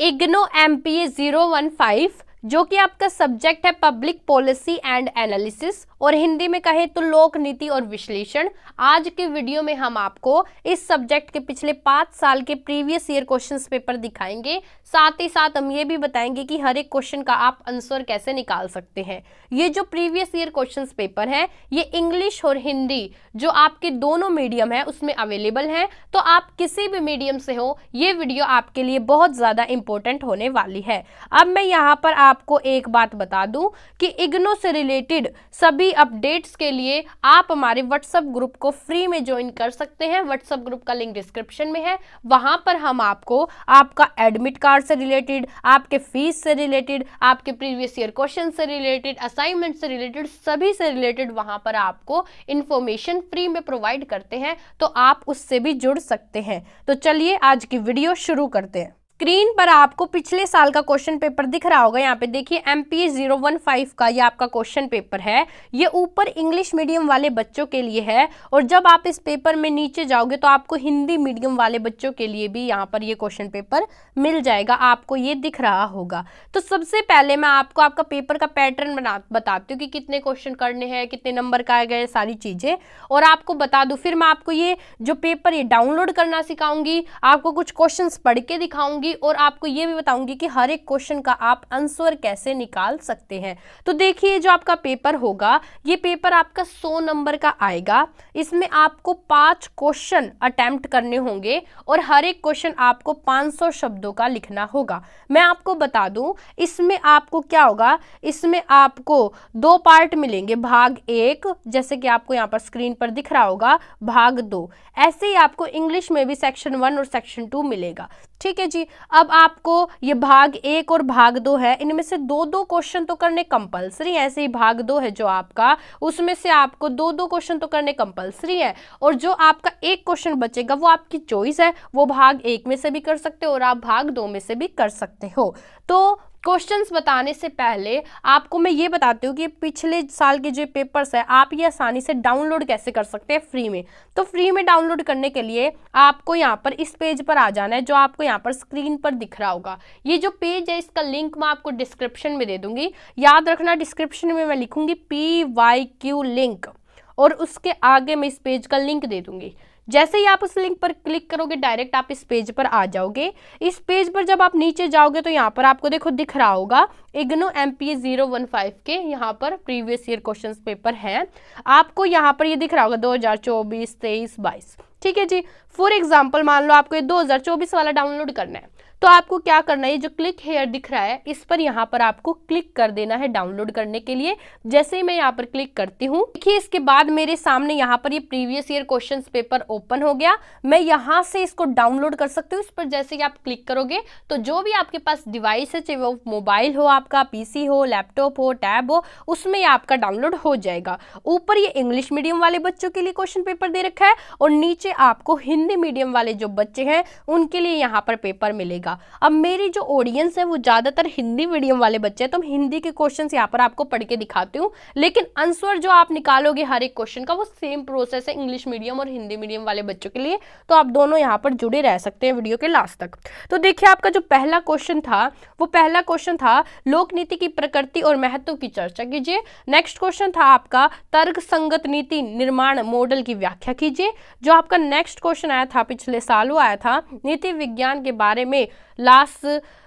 IGNOU MPA 015 जो कि आपका सब्जेक्ट है पब्लिक पॉलिसी एंड एनालिसिस और हिंदी में कहे तो लोक नीति और विश्लेषण। आज के वीडियो में हम आपको इस सब्जेक्ट के पिछले 5 साल के प्रीवियस ईयर क्वेश्चंस पेपर दिखाएंगे। साथ ही साथ हम ये भी बताएंगे कि हर एक क्वेश्चन का आप आंसर कैसे निकाल सकते हैं। ये जो प्रीवियस ईयर क्वेश्चंस पेपर है ये इंग्लिश और हिंदी जो आपके दोनों मीडियम है उसमें अवेलेबल है, तो आप किसी भी मीडियम से हो ये वीडियो आपके लिए बहुत ज़्यादा इंपॉर्टेंट होने वाली है। अब मैं यहाँ पर आपको एक बात बता दूं कि इग्नो से रिलेटेड सभी अपडेट्स के लिए आप हमारे व्हाट्सएप ग्रुप को फ्री में ज्वाइन कर सकते हैं। व्हाट्सएप ग्रुप का लिंक डिस्क्रिप्शन में है। वहां पर हम आपको आपका एडमिट कार्ड से रिलेटेड, आपके फीस से रिलेटेड, आपके प्रीवियस ईयर क्वेश्चन से रिलेटेड, असाइनमेंट से रिलेटेड, सभी से रिलेटेड वहां पर आपको इंफॉर्मेशन फ्री में प्रोवाइड करते हैं, तो आप उससे भी जुड़ सकते हैं। तो चलिए आज की वीडियो शुरू करते हैं। स्क्रीन पर आपको पिछले साल का क्वेश्चन पेपर दिख रहा होगा। यहाँ पे देखिए MPA 015 का ये आपका क्वेश्चन पेपर है। ये ऊपर इंग्लिश मीडियम वाले बच्चों के लिए है और जब आप इस पेपर में नीचे जाओगे तो आपको हिंदी मीडियम वाले बच्चों के लिए भी यहाँ पर ये क्वेश्चन पेपर मिल जाएगा, आपको ये दिख रहा होगा। तो सबसे पहले मैं आपको आपका पेपर का पैटर्न बताती हूँ कि कितने क्वेश्चन करने हैं, कितने नंबर का आए गए, सारी चीज़ें और आपको बता दूँ। फिर मैं आपको ये जो पेपर ये डाउनलोड करना सिखाऊंगी, आपको कुछ क्वेश्चन पढ़ के दिखाऊंगी और आपको ये भी बताऊंगी कि हर एक क्वेश्चन का आप आंसर कैसे निकाल सकते हैं। तो देखिए जो आपका पेपर होगा ये पेपर आपका 100 नंबर का आएगा। इसमें आपको 5 क्वेश्चन अटेम्प्ट करने होंगे और हर एक क्वेश्चन आपको 500 शब्दों का लिखना होगा। मैं आपको बता दूं इसमें आपको क्या होगा, इसमें आपको 2 पार्ट मिलेंगे, भाग 1 जैसे कि आपको यहाँ पर स्क्रीन पर दिख रहा होगा, भाग 2। ऐसे ही आपको इंग्लिश में भी सेक्शन 1 और सेक्शन 2 मिलेगा। ठीक है जी। अब आपको ये भाग 1 और भाग 2 है, इनमें से 2-2 क्वेश्चन तो करने कंपलसरी है। ऐसे ही भाग 2 है जो आपका, उसमें से आपको 2-2 क्वेश्चन तो करने कंपलसरी है और जो आपका एक क्वेश्चन बचेगा वो आपकी चॉइस है, वो भाग 1 में से भी कर सकते हो और आप भाग 2 में से भी कर सकते हो। तो क्वेश्चंस बताने से पहले आपको मैं ये बताती हूँ कि पिछले साल के जो पेपर्स है आप ये आसानी से डाउनलोड कैसे कर सकते हैं फ्री में। तो फ्री में डाउनलोड करने के लिए आपको यहाँ पर इस पेज पर आ जाना है जो आपको यहाँ पर स्क्रीन पर दिख रहा होगा। ये जो पेज है इसका लिंक मैं आपको डिस्क्रिप्शन में दे दूंगी। याद रखना डिस्क्रिप्शन में मैं लिखूंगी PYQ लिंक और उसके आगे मैं इस पेज का लिंक दे दूंगी। जैसे ही आप उस लिंक पर क्लिक करोगे डायरेक्ट आप इस पेज पर आ जाओगे। इस पेज पर जब आप नीचे जाओगे तो यहाँ पर आपको देखो दिख रहा होगा इग्नो MPA 015 के यहाँ पर प्रीवियस ईयर क्वेश्चंस पेपर हैं। आपको यहाँ पर ये दिख रहा होगा 2024, 23, 22। ठीक है जी। फॉर एग्जाम्पल मान लो आपको ये 2024 वाला डाउनलोड करना है, तो आपको क्या करना है, जो क्लिक हेयर दिख रहा है इस पर यहाँ पर आपको क्लिक कर देना है डाउनलोड करने के लिए। जैसे ही मैं यहाँ पर क्लिक करती हूँ देखिए इसके बाद मेरे सामने यहाँ पर ये previous year questions paper open हो गया। मैं यहाँ से इसको डाउनलोड कर सकती हूँ। इस पर जैसे ही आप क्लिक करोगे तो जो भी आपके पास डिवाइस है, चाहे वो मोबाइल हो, आपका PC हो, लैपटॉप हो, टैब हो, उसमें आपका डाउनलोड हो जाएगा। ऊपर ये इंग्लिश मीडियम वाले बच्चों के लिए क्वेश्चन पेपर दे रखा है और नीचे आपको हिंदी मीडियम वाले जो बच्चे हैं उनके लिए यहाँ पर पेपर मिलेगा। अब मेरी जो ऑडियंस है वो ज्यादातर हिंदी मीडियम वाले बच्चे हैं, तो हिंदी के क्वेश्चंस यहाँ पर आपको पढ़ के दिखाती हूँ, लेकिन आंसर जो आप निकालोगे हर एक क्वेश्चन का वो सेम प्रोसेस है इंग्लिश मीडियम और हिंदी मीडियम वाले बच्चों के लिए। तो आप दोनों यहाँ पर जुड़े रह सकते हैं वीडियो के लास्ट तक। तो देखिए आपका जो पहला क्वेश्चन था वो पहला क्वेश्चन था लोक नीति की प्रकृति और महत्व की चर्चा कीजिए। नेक्स्ट क्वेश्चन था आपका तर्क संगत नीति निर्माण मॉडल की व्याख्या कीजिए। जो आपका नेक्स्ट क्वेश्चन आया था पिछले साल वो आया था नीति विज्ञान के बारे में लास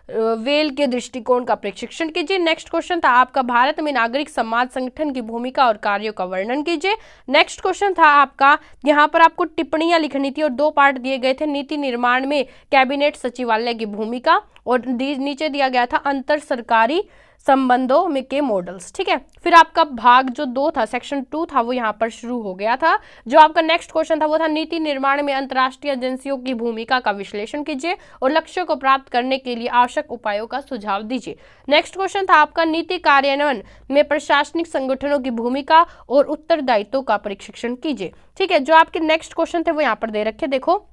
वेल के दृष्टिकोण का प्रशिक्षण कीजिए। नेक्स्ट क्वेश्चन था आपका भारत में नागरिक समाज संगठन की भूमिका और कार्यों का वर्णन कीजिए। नेक्स्ट क्वेश्चन था आपका यहाँ पर आपको टिप्पणियां लिखनी थी और 2 पार्ट दिए गए थे, नीति निर्माण में कैबिनेट सचिवालय की भूमिका और नीचे दिया गया था अंतर सरकारी संबंधों में के मॉडल्स। ठीक है। फिर आपका भाग जो 2 था, सेक्शन 2 था, वो यहाँ पर शुरू हो गया था। जो आपका नेक्स्ट क्वेश्चन था वो था नीति निर्माण में अंतर्राष्ट्रीय एजेंसियों की भूमिका का विश्लेषण कीजिए और लक्ष्यों को प्राप्त करने के लिए आवश्यक उपायों का सुझाव दीजिए। नेक्स्ट क्वेश्चन था आपका नीति कार्यान्वयन में प्रशासनिक संगठनों की भूमिका और उत्तरदायित्व का प्रशिक्षण कीजिए। ठीक है। जो आपके नेक्स्ट क्वेश्चन थे वो यहाँ पर दे रखे, देखो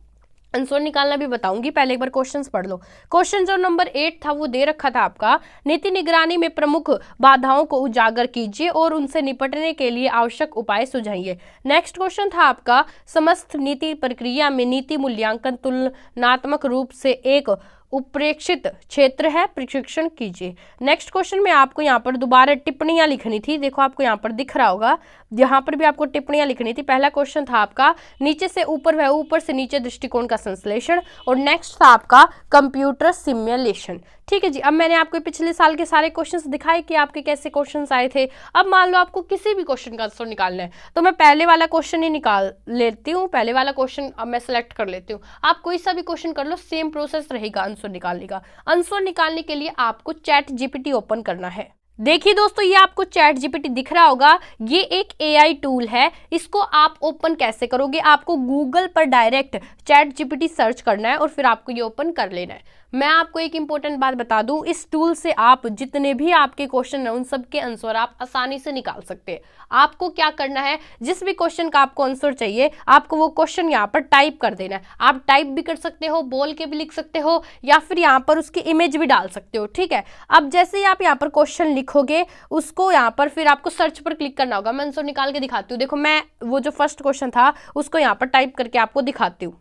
आंसर निकालना भी बताऊंगी, पहले एक बार क्वेश्चंस पढ़ लो। क्वेश्चन जो नंबर 8 था वो दे रखा था आपका नीति निगरानी में प्रमुख बाधाओं को उजागर कीजिए और उनसे निपटने के लिए आवश्यक उपाय सुझाइए। नेक्स्ट क्वेश्चन था आपका समस्त नीति प्रक्रिया में नीति मूल्यांकन तुलनात्मक रूप से एक उपेक्षित क्षेत्र है, प्रशिक्षण कीजिए। नेक्स्ट क्वेश्चन में आपको यहाँ पर दोबारा टिप्पणियां लिखनी थी। देखो आपको यहाँ पर दिख रहा होगा, यहाँ पर भी आपको टिप्पणियां लिखनी थी। पहला क्वेश्चन था आपका नीचे से ऊपर व ऊपर से नीचे दृष्टिकोण का संश्लेषण, और नेक्स्ट था आपका कंप्यूटर सिमुलेशन। ठीक है जी। अब मैंने आपको पिछले साल के सारे क्वेश्चंस दिखाए कि आपके कैसे क्वेश्चंस आए थे। अब मान लो आपको किसी भी क्वेश्चन का आंसर निकालना है तो मैं पहले वाला क्वेश्चन ही निकाल लेती हूँ, पहले वाला क्वेश्चन अब मैं सेलेक्ट कर लेती हूँ। आप कोई सा भी क्वेश्चन कर लो, सेम प्रोसेस रहेगा आंसर निकालने का। आंसर निकालने के लिए आपको चैट जीपीटी ओपन करना है। देखिए दोस्तों, ये आपको चैट जीपीटी दिख रहा होगा, ये एक एआई टूल है। इसको आप ओपन कैसे करोगे? आपको गूगल पर डायरेक्ट चैट जीपीटी सर्च करना है और फिर आपको ये ओपन कर लेना है। मैं आपको एक इंपॉर्टेंट बात बता दूं, इस टूल से आप जितने भी आपके क्वेश्चन हैं उन सब के आंसर आप आसानी से निकाल सकते हैं। आपको क्या करना है, जिस भी क्वेश्चन का आपको आंसर चाहिए आपको वो क्वेश्चन यहाँ पर टाइप कर देना है। आप टाइप भी कर सकते हो, बोल के भी लिख सकते हो, या फिर यहाँ पर उसकी इमेज भी डाल सकते हो। ठीक है। अब जैसे ही आप यहाँ पर क्वेश्चन लिखोगे उसको यहाँ पर फिर आपको सर्च पर क्लिक करना होगा। मैं आंसर निकाल के दिखाती हूँ। देखो मैं वो जो फर्स्ट क्वेश्चन था उसको यहाँ पर टाइप करके आपको दिखाती हूँ।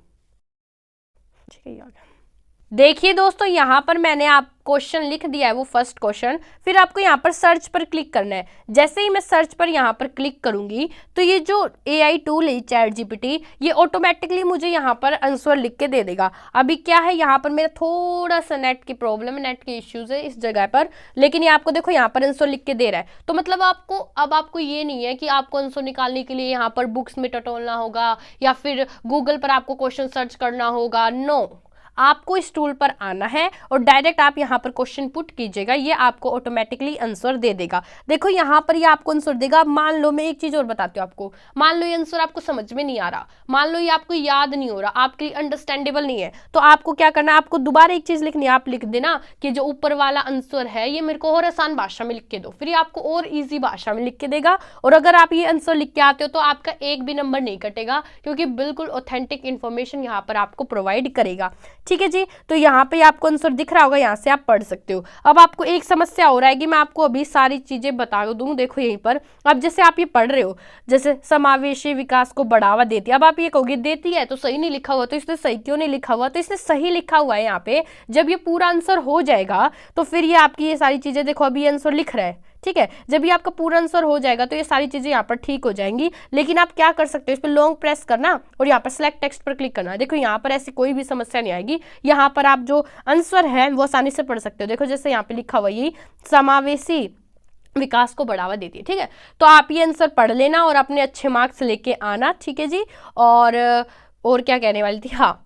ठीक है, देखिए दोस्तों, यहाँ पर मैंने आप क्वेश्चन लिख दिया है, वो फर्स्ट क्वेश्चन। फिर आपको यहाँ पर सर्च पर क्लिक करना है। जैसे ही मैं सर्च पर यहाँ पर क्लिक करूंगी तो ये जो एआई टूल है चैट जीपीटी, ये ऑटोमेटिकली मुझे यहाँ पर आंसर लिख के दे देगा। अभी क्या है, यहाँ पर मेरा थोड़ा सा नेट की प्रॉब्लम है, नेट के इश्यूज है इस जगह पर, लेकिन ये आपको देखो यहाँ पर आंसर लिख के दे रहा है। तो मतलब आपको ये नहीं है कि आपको आंसर निकालने के लिए यहाँ पर बुक्स में टटोलना होगा या फिर गूगल पर आपको क्वेश्चन सर्च करना होगा। नो, आपको इस टूल पर आना है और डायरेक्ट आप यहाँ पर क्वेश्चन पुट कीजिएगा, ये आपको ऑटोमेटिकली आंसर दे देगा। देखो यहाँ पर ये आपको आंसर देगा। मान लो मैं एक चीज और बताती हूँ आपको, मान लो ये आंसर आपको समझ में नहीं आ रहा, मान लो ये आपको याद नहीं हो रहा, आपके लिए अंडरस्टैंडेबल नहीं है, तो आपको क्या करना है, आपको दोबारा एक चीज लिखनी है। आप लिख देना कि जो ऊपर वाला आंसर है ये मेरे को और आसान भाषा में लिख के दो, फिर ये आपको और ईजी भाषा में लिख के देगा। और अगर आप ये आंसर लिख के आते हो तो आपका एक भी नंबर नहीं कटेगा, क्योंकि बिल्कुल ऑथेंटिक इन्फॉर्मेशन यहाँ पर आपको प्रोवाइड करेगा। ठीक है जी। तो यहाँ पे आपको आंसर दिख रहा होगा, यहाँ से आप पढ़ सकते हो। अब आपको एक समस्या हो रहा है कि मैं आपको अभी सारी चीजें बता दूं। देखो यहीं पर अब जैसे आप ये पढ़ रहे हो, जैसे समावेशी विकास को बढ़ावा देती है। अब आप ये कहोगे देती है तो सही नहीं लिखा हुआ, तो इसने सही क्यों नहीं लिखा हुआ? तो इसने सही लिखा हुआ है यहाँ पे। जब ये पूरा आंसर हो जाएगा तो फिर ये आपकी ये सारी चीजें, देखो अभी आंसर लिख रहा है, ठीक है, जब ये आपका पूरा आंसर हो जाएगा तो ये सारी चीजें यहाँ पर ठीक हो जाएंगी। लेकिन आप क्या कर सकते हो, इस पर लॉन्ग प्रेस करना और यहाँ पर सिलेक्ट टेक्स्ट पर क्लिक करना। देखो यहाँ पर ऐसी कोई भी समस्या नहीं आएगी, यहाँ पर आप जो आंसर है वो आसानी से पढ़ सकते हो। देखो जैसे यहाँ पे लिखा हुआ यही समावेशी विकास को बढ़ावा देती है। ठीक है, तो आप ये आंसर पढ़ लेना और अपने अच्छे मार्क्स लेके आना। ठीक है जी। और क्या कहने वाली थी, हाँ,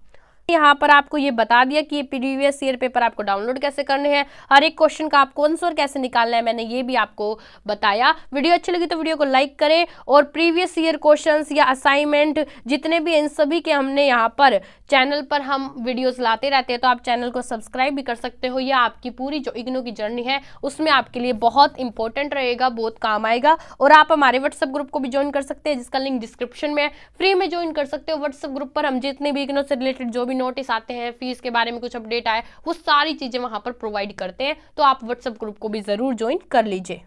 यहाँ पर आपको ये बता दिया कि ये प्रीवियस ईयर पेपर आपको डाउनलोड कैसे करने हैं, हर एक क्वेश्चन का आपको आंसर कैसे निकालना है, मैंने ये भी आपको बताया। वीडियो अच्छी लगी तो वीडियो को लाइक करें, और प्रीवियस ईयर क्वेश्चंस या असाइनमेंट जितने भी इन सभी के हमने यहाँ पर चैनल पर हम वीडियोस लाते रहते हैं, तो आप चैनल को सब्सक्राइब भी कर सकते हो। या आपकी पूरी जो इग्नू की जर्नी है उसमें आपके लिए बहुत इंपॉर्टेंट रहेगा, बहुत काम आएगा। और आप हमारे व्हाट्सएप ग्रुप को भी ज्वाइन कर सकते हैं, जिसका लिंक डिस्क्रिप्शन में है, फ्री में ज्वाइन कर सकते हो। व्हाट्सएप ग्रुप पर हम जितने भी इग्नू से रिलेटेड जो भी नोटिस आते हैं, फीस के बारे में कुछ अपडेट आए, वो सारी चीजें वहां पर प्रोवाइड करते हैं। तो आप व्हाट्सएप ग्रुप को भी जरूर ज्वाइन कर लीजिए।